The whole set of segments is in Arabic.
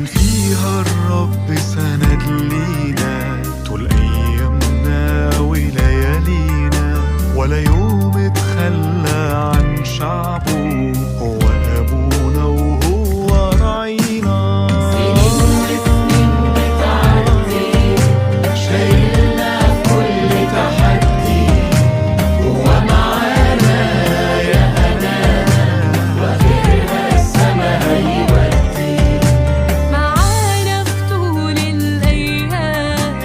كان فيها الرب سند لينا طول أيامنا وليالينا، ولا يوم اتخلى عن شعبه. هو أبونا وهو راعينا. سنين وسنين بتعدي، شايلنا في كل تحدي. هو معانا يا هنانا، وآخرها السما هيودي. معانا في طول الأيام،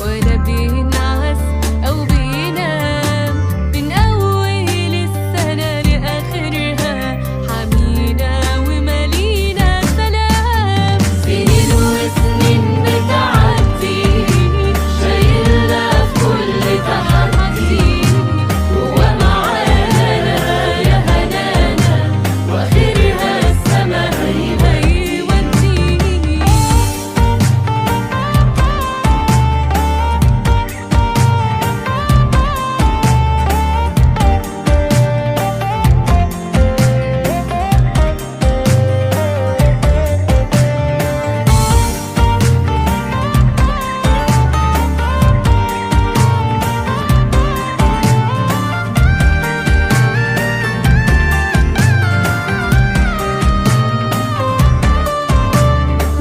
ولا بينعس أو بينام. من أول السنة لآخرها حمينا ومالينا سلام. سنين وسنين بتعدي، شايلنا في كل تحدي. هو معانا يا هنانا، وآخرها السما هيودي.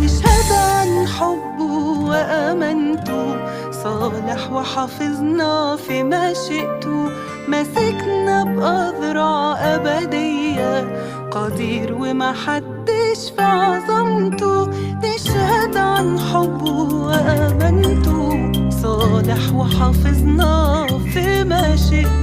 نشهد عن حبه وأمانته، صالح وحافظنا في مشيئته. ماسكنا بأذرع أبدية، قدير ومحدش في عظمته. نشهد عن حبه وأمانته، صالح وحافظنا في مشيئته.